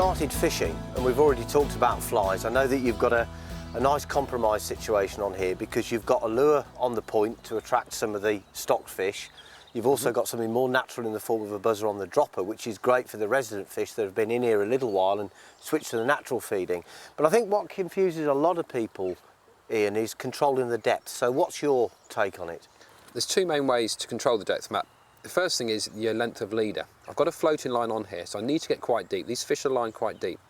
started fishing, and we've already talked about flies, I know that you've got a nice compromise situation on here because you've got a lure on the point to attract some of the stocked fish. You've also got something more natural in the form of a buzzer on the dropper, which is great for the resident fish that have been in here a little while and switched to the natural feeding. But I think what confuses a lot of people, Ian, is controlling the depth. So what's your take on it? There's two main ways to control the depth, Matt. The first thing is your length of leader. I've got a floating line on here, so I need to get quite deep. These fish are lined quite deep.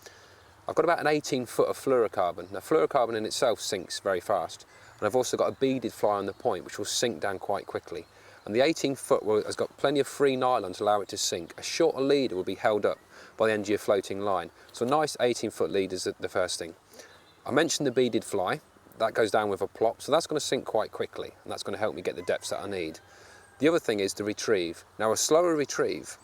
I've got about an 18 foot of fluorocarbon. Now fluorocarbon in itself sinks very fast. And I've also got a beaded fly on the point, which will sink down quite quickly. And the 18 foot has got plenty of free nylon to allow it to sink. A shorter leader will be held up by the end of your floating line. So a nice 18 foot leader is the first thing. I mentioned the beaded fly. That goes down with a plop, so that's going to sink quite quickly, and that's going to help me get the depths that I need. The other thing is the retrieve. Now a slower retrieve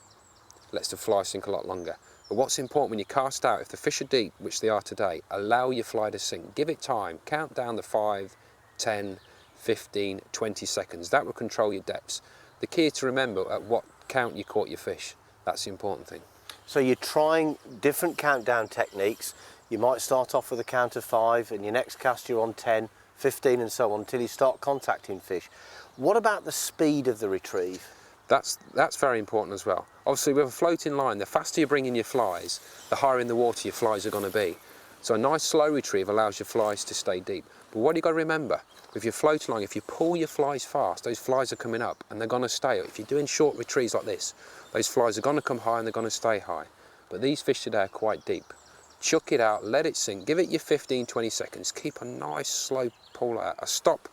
lets the fly sink a lot longer. But what's important when you cast out, if the fish are deep, which they are today, allow your fly to sink. Give it time. Count down the 5, 10, 15, 20 seconds. That will control your depths. The key is to remember at what count you caught your fish. That's the important thing. So you're trying different countdown techniques. You might start off with a count of 5 and your next cast you're on 10, 15 and so on until you start contacting fish. What about the speed of the retrieve? That's very important as well. Obviously with a floating line, the faster you bring in your flies, the higher in the water your flies are going to be. So a nice slow retrieve allows your flies to stay deep. But what you've got to remember, with your floating line, if you pull your flies fast, those flies are coming up and they're going to stay. If you're doing short retrieves like this, those flies are going to come high and they're going to stay high. But these fish today are quite deep. Chuck it out, let it sink, give it your 15, 20 seconds, keep a nice slow pull out, a stop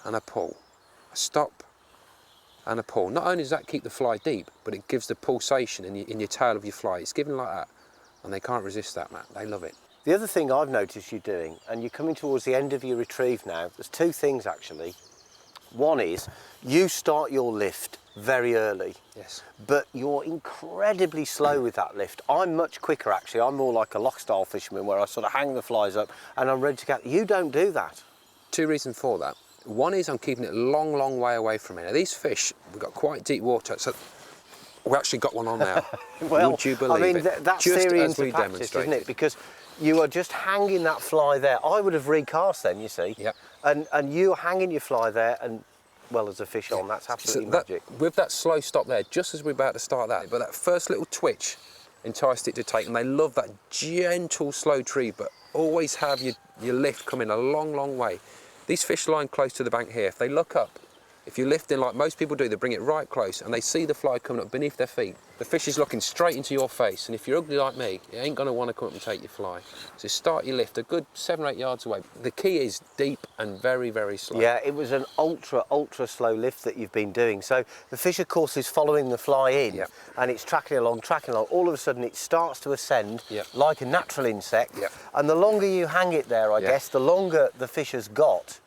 and a pull, a stop and a pull. Not only does that keep the fly deep, but it gives the pulsation in your tail of your fly. It's given like that, and they can't resist that, Matt. They love it. The other thing I've noticed you doing, and you're coming towards the end of your retrieve now, there's two things actually. One is you start your lift very early. Yes. But you're incredibly slow with that lift. I'm much quicker actually. I'm more like a loch style fisherman where I sort of hang the flies up and I'm ready to go. You don't do that. Two reasons for that. One is I'm keeping it a long, long way away from it. Now these fish, we've got quite deep water, so we actually got one on now. Well, would you believe it? That's just theory as into we practice, demonstrated. isn't it? Because you are just hanging that fly there. I would have recast then, you see. Yep. And you're hanging your fly there and well as a fish on, that's absolutely magic. With that slow stop there, just as we're about to start that, but that first little twitch enticed it to take, and they love that gentle slow retrieve, but always have your lift coming a long, long way. These fish line close to the bank here, if they look up, if you're lifting like most people do, they bring it right close and they see the fly coming up beneath their feet. The fish is looking straight into your face, and if you're ugly like me, it ain't going to want to come up and take your fly. So start your lift a good 7 or 8 yards away. The key is deep and very, very slow. Yeah, it was an ultra slow lift that you've been doing. So the fish, of course, is following the fly in, yep, and it's tracking along. All of a sudden, it starts to ascend, yep, like a natural insect. Yep. And the longer you hang it there, I guess, the longer the fish has got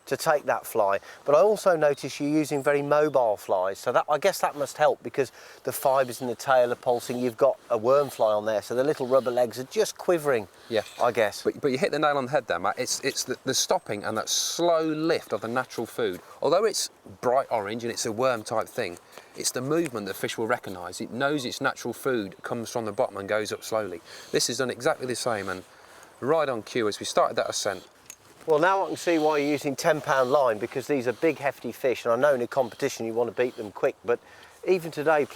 to take that fly. But I also notice you're using very mobile flies, so that I guess that must help because the fibres in the tail are pulsing. You've got a worm fly on there, so the little rubber legs are just quivering, yeah, I guess. But you hit the nail on the head there, Matt. It's the stopping and that slow lift of the natural food. Although it's bright orange and it's a worm type thing, it's the movement that fish will recognise. It knows its natural food comes from the bottom and goes up slowly. This is done exactly the same, and right on cue as we started that ascent. Well, now I can see why you're using 10-pound line, because these are big, hefty fish, and I know in a competition you want to beat them quick, but even today,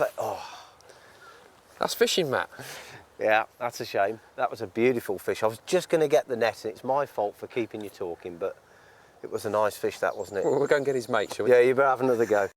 That's fishing, Matt. Yeah, that's a shame. That was a beautiful fish. I was just going to get the net, and it's my fault for keeping you talking, but it was a nice fish, that, wasn't it? Well, we'll go and get his mate, shall we? Yeah, you better have another go.